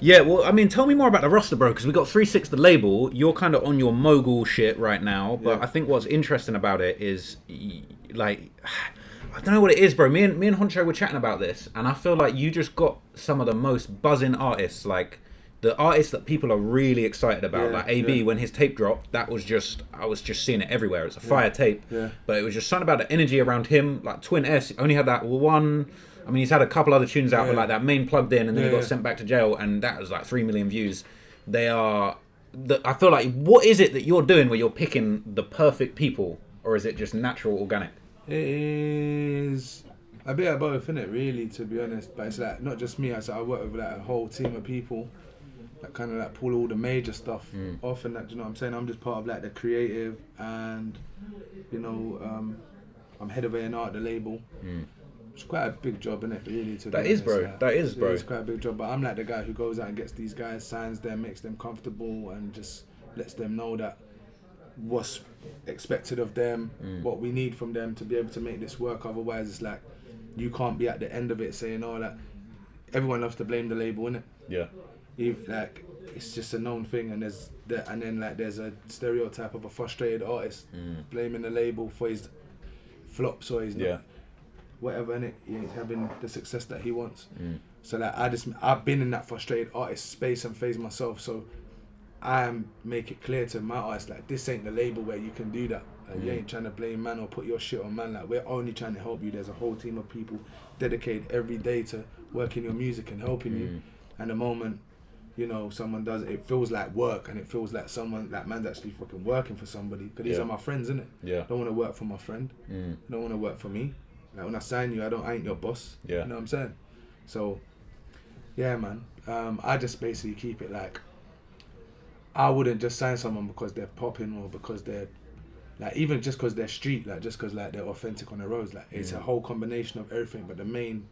Yeah, well, I mean, tell me more about the roster, bro, because we got 360 the label. You're kind of on your mogul shit right now, but Yeah. I think what's interesting about it is, like, I don't know what it is, bro. Me and Honcho were chatting about this, and I feel like you just got some of the most buzzing artists, like the artists that people are really excited about. Yeah, Like AB, yeah, when his tape dropped, that was just I was just seeing it everywhere. It's a yeah, fire tape, yeah, but it was just something about the energy around him. Like Twin S only had that one. I mean, he's had a couple other tunes out, but yeah, like that main plugged in, and then yeah, he got yeah. sent back to jail, and that was like 3 million views. They are. I feel like, what is it that you're doing where you're picking the perfect people, or is it just natural, organic? It is a bit of both, isn't it? Really, to be honest. But it's like not just me. I work with like a whole team of people that kind of like pull all the major stuff off, and that. Do you know what I'm saying? I'm just part of like the creative, and you know, I'm head of A&R at the label. It's quite a big job, isn't it? Really, to be That is, honest. bro. Like, That is, bro. it's quite a big job. But I'm like the guy who goes out and gets these guys, signs them, makes them comfortable, and just lets them know that what's expected of them, what we need from them to be able to make this work. Otherwise, it's like you can't be at the end of it saying, "Oh, like everyone loves to blame the label, innit?" Yeah. Like it's just a known thing, and then like there's a stereotype of a frustrated artist blaming the label for his flops or his Yeah. whatever, innit? He ain't having the success that he wants. So like I've been in that frustrated artist space and phase myself. So make it clear to my artists like this ain't the label where you can do that. Like, you ain't trying to blame man or put your shit on man. Like we're only trying to help you. There's a whole team of people dedicated every day to working your music and helping you. And the moment someone does it, it feels like work, and it feels like someone that man's actually fucking working for somebody. Because these are my friends, innit? Yeah. I don't want to work for my friend. I don't want to work for me. Like when I sign you, I ain't your boss. Yeah. You know what I'm saying? So, yeah, man. I just basically keep it like I wouldn't just sign someone because they're popping or because they're like even just because they're street, like just because like they're authentic on the roads. Like it's a whole combination of everything. But the main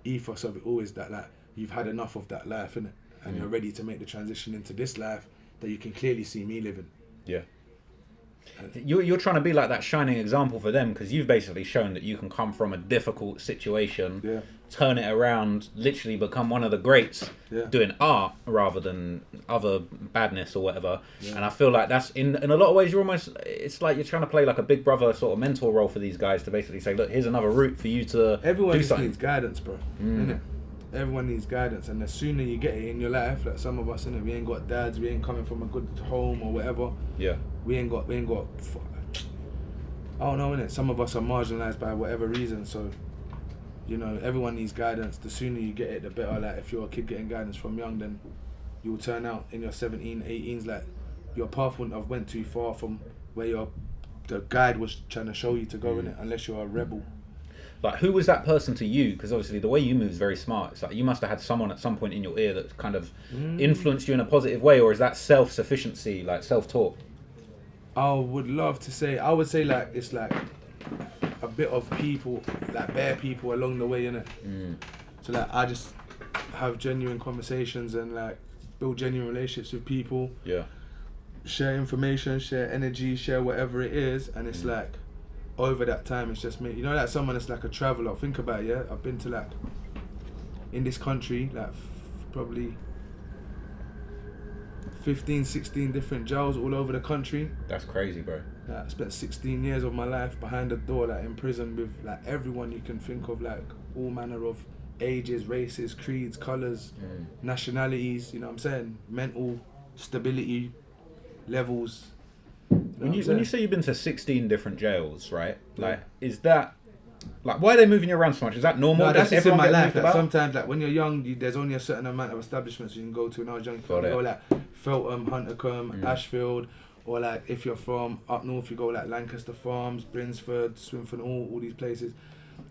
ethos of it all is that like you've had enough of that life, innit? And you're ready to make the transition into this life that you can clearly see me living. Yeah. You're trying to be like that shining example for them, because you've basically shown that you can come from a difficult situation, turn it around, literally become one of the greats doing art rather than other badness or whatever. And I feel like that's in a lot of ways it's like you're trying to play like a big brother sort of mentor role for these guys to basically say, look, here's another route for you to Everyone do just something. needs guidance, bro. Innit? Everyone needs guidance, and the sooner you get it in your life, like some of us, innit, we ain't got dads, we ain't coming from a good home or whatever. Yeah. We ain't got. I don't know, innit? Some of us are marginalised by whatever reason, so everyone needs guidance. The sooner you get it, the better. Like if you're a kid getting guidance from young, then you'll turn out in your 17, 18s like your path wouldn't have went too far from where the guide was trying to show you to go, innit? Unless you're a rebel. Like, who was that person to you? Because obviously the way you move is very smart. It's like you must have had someone at some point in your ear that kind of influenced you in a positive way, or is that self-sufficiency, like self-taught? I would say like it's like a bit of people, like bare people along the way, innit? So like I just have genuine conversations and like build genuine relationships with people. Yeah. Share information, share energy, share whatever it is, and it's like over that time it's just me. Like someone that's like a traveller. Think about it, yeah? I've been to like in this country like probably 15, 16 different jails all over the country. That's crazy, bro. Like, I spent 16 years of my life behind the door, like in prison with like everyone you can think of, like all manner of ages, races, creeds, colours, nationalities, you know what I'm saying? Mental stability levels. When you say you've been to 16 different jails, right? Like, is that like why are they moving you around so much? Is that normal? No, that's Does just in everyone my get life. moved Like, about? sometimes, like when you're young, there's only a certain amount of establishments you can go to. When I was young, you can go like Feltham, Huntercombe, Ashfield, or like if you're from up north, you go like Lancaster Farms, Brinsford, Swinford, all these places.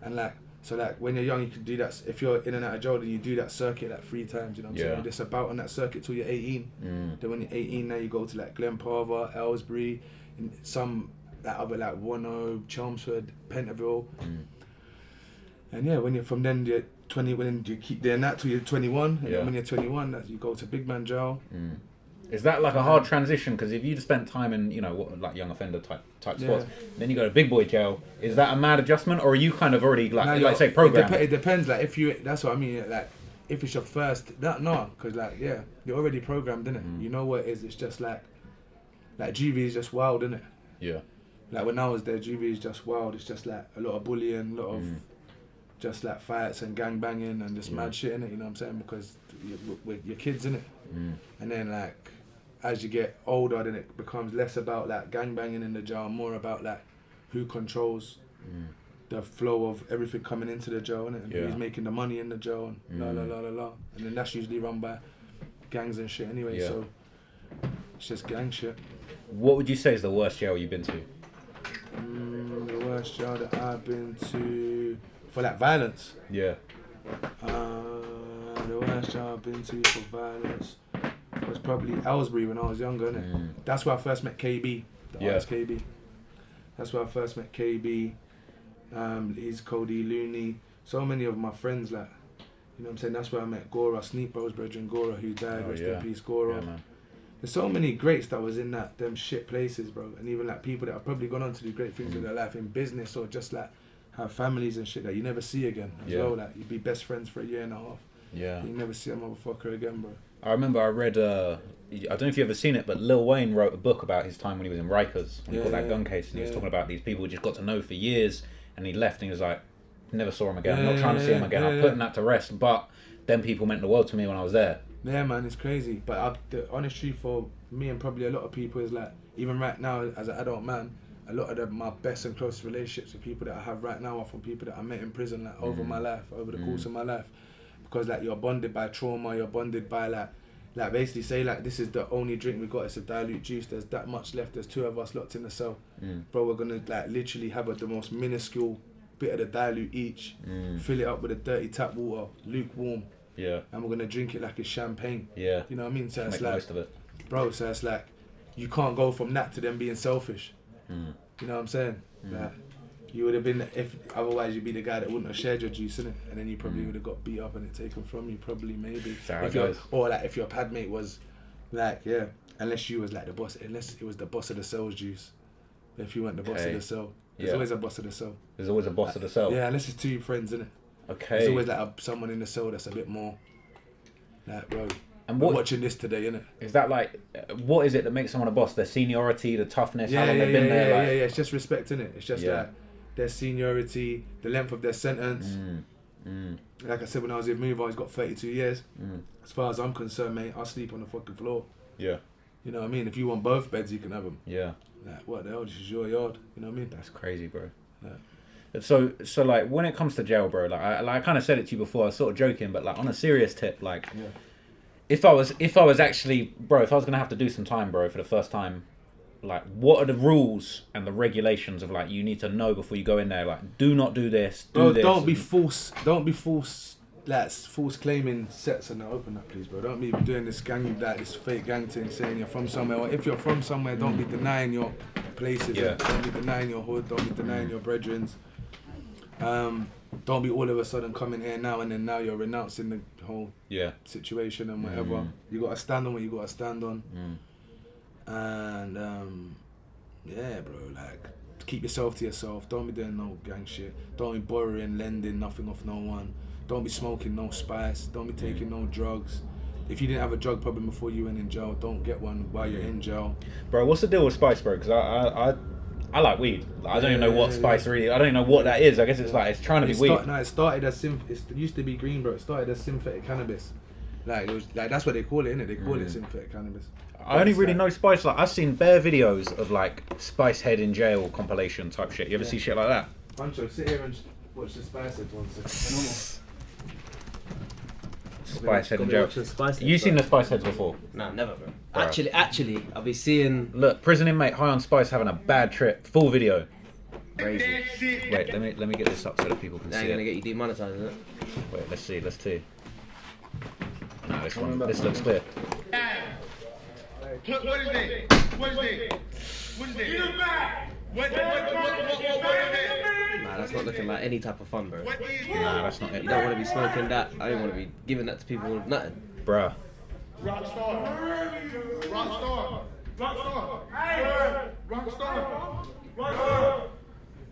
And like so, like when you're young, you can do that. If you're in and out of jail, then you do that circuit like 3 times. You know what I'm saying? You're just about on that circuit till you're 18. Then when you're 18, now you go to like Glenparva, Aylesbury, and some that other like Warnow, Chelmsford, Pentonville. And yeah, when you're from then you're 20, when you keep doing that till you're 21, and then when you're 21, that you go to big man jail. Is that like a hard transition? Because if you spent time in, like young offender type spots, then you go to big boy jail. Is that a mad adjustment, or are you kind of already like say programmed? It depends. Like if you, that's what I mean. Like if it's your first, no, because like you're already programmed, innit? You know what it is. It's just like GV is just wild, innit? Yeah. Like when I was there, GV is just wild. It's just like a lot of bullying, a lot of just like fights and gang banging and just mad shit, innit? You know what I'm saying? Because you're kids, innit? And then like as you get older, then it becomes less about like gang banging in the jail, more about like who controls the flow of everything coming into the jail, innit? And who's making the money in the jail and la la la la la. And then that's usually run by gangs and shit anyway. So it's just gang shit. What would you say is the worst jail you've been to? The worst jail that I've been to for like violence. Yeah. The worst jail I've been to for violence was probably Ellsbury when I was younger, innit? That's where I first met KB. The artist KB. That's where I first met KB. He's Cody Looney. So many of my friends, like, you know what I'm saying? That's where I met Gora, Sneak Bro's brethren, Gora, who died. Rest in peace, Gora. Yeah, man. There's so many greats that was in them shit places, bro. And even like people that have probably gone on to do great things with their life in business or just like have families and shit that you never see again as well. Like you'd be best friends for a year and a half. Yeah. You never see a motherfucker again, bro. I remember I read, I don't know if you've ever seen it, but Lil Wayne wrote a book about his time when he was in Rikers. When he got that gun case and he was talking about these people he just got to know for years and he left and he was like, never saw him again. I'm not trying to see him again. I'm putting that to rest. But them people meant the world to me when I was there. Yeah, man, it's crazy. But the honest truth for me and probably a lot of people is like, even right now as an adult man, a lot of my best and closest relationships with people that I have right now are from people that I met in prison, like over my life, over the course of my life. Because like you're bonded by trauma, you're bonded by like basically say like this is the only drink we got, it's a dilute juice, there's that much left, there's 2 of us locked in the cell. Bro, we're gonna like literally have the most minuscule bit of the dilute each, fill it up with a dirty tap water, lukewarm. Yeah. And we're gonna drink it like it's champagne. Yeah. You know what I mean? So it's like, most of it. Bro, so it's like you can't go from that to them being selfish. You know what I'm saying? Like you would have been, if otherwise you'd be the guy that wouldn't have shared your juice, innit? And then you probably would have got beat up and it taken from you, probably, maybe. Or like if your pad mate was like, unless you was like the boss, unless it was the boss of the cell's juice. If you weren't the boss of the cell. There's always a boss of the cell. There's always a boss of the cell? Yeah, unless it's 2 friends, innit? Okay. There's always like someone in the cell that's a bit more like, bro, I'm watching this today, innit? Is that like, what is it that makes someone a boss? Their seniority, the toughness, how long they've been there? Yeah, it's just respect, innit? It's just like their seniority, the length of their sentence. Like I said, when I was with Move, he's got 32 years. As far as I'm concerned, mate, I'll sleep on the fucking floor. Yeah. You know what I mean? If you want both beds, you can have them. Yeah. Like, what the hell? This is your yard. You know what I mean? That's crazy, bro. Yeah. So like when it comes to jail, bro, like I kind of said it to you before, I was sort of joking, but like on a serious tip, like if I was actually, bro, if I was gonna have to do some time, bro, for the first time, like what are the rules and the regulations of like you need to know before you go in there? Like, do not do this. Don't be false claiming sets and open that, please, bro. Don't be doing this gang, like this fake gang thing, saying you're from somewhere. Or if you're from somewhere, don't be denying your places. Yeah. Don't be denying your hood. Don't be denying your brethrens. Don't be all of a sudden coming here now and then now you're renouncing the whole situation and whatever. You gotta stand on what you gotta stand on. And bro, like keep yourself to yourself. Don't be doing no gang shit. Don't be borrowing, lending nothing off no one. Don't be smoking no spice. Don't be taking no drugs. If you didn't have a drug problem before you went in jail, don't get one while you're in jail. Bro, what's the deal with spice, bro? Because I like weed. Like, I don't even know what spice really. I don't even know what that is. I guess it's like it's trying to be weed. It started as it used to be green, bro. It started as synthetic cannabis. Like it was like that's what they call it, innit? They call it synthetic cannabis. I only really know spice. Like I've seen bare videos of like Spice Head in jail compilation type shit. You ever see shit like that? Pancho, sit here and watch the Spice Head one second. Spice Head in jail. You seen the Spice Heads before? Nah, never, bro. Actually, I'll be seeing. Look, prison inmate high on spice having a bad trip. Full video. Crazy. Wait, let me get this up so that people can see. They're gonna get you demonetized, isn't it? Wait, let's see. No, this looks clear. What is it? What is it? What is it? What is it? Nah, that's not looking like any type of fun, bro. Nah, that's not it. You don't want to be smoking that. I don't want to be giving that to people. Nothing. Bruh. Rockstar.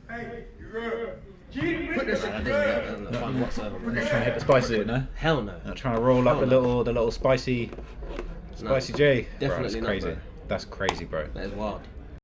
Hey, you good? Put this shit. That doesn't look fun whatsoever. Not trying to hit the spicy, no? Hell no. Not trying to roll up the little spicy J. Definitely bro, that's crazy. not, bro. That's crazy, bro. That is wild.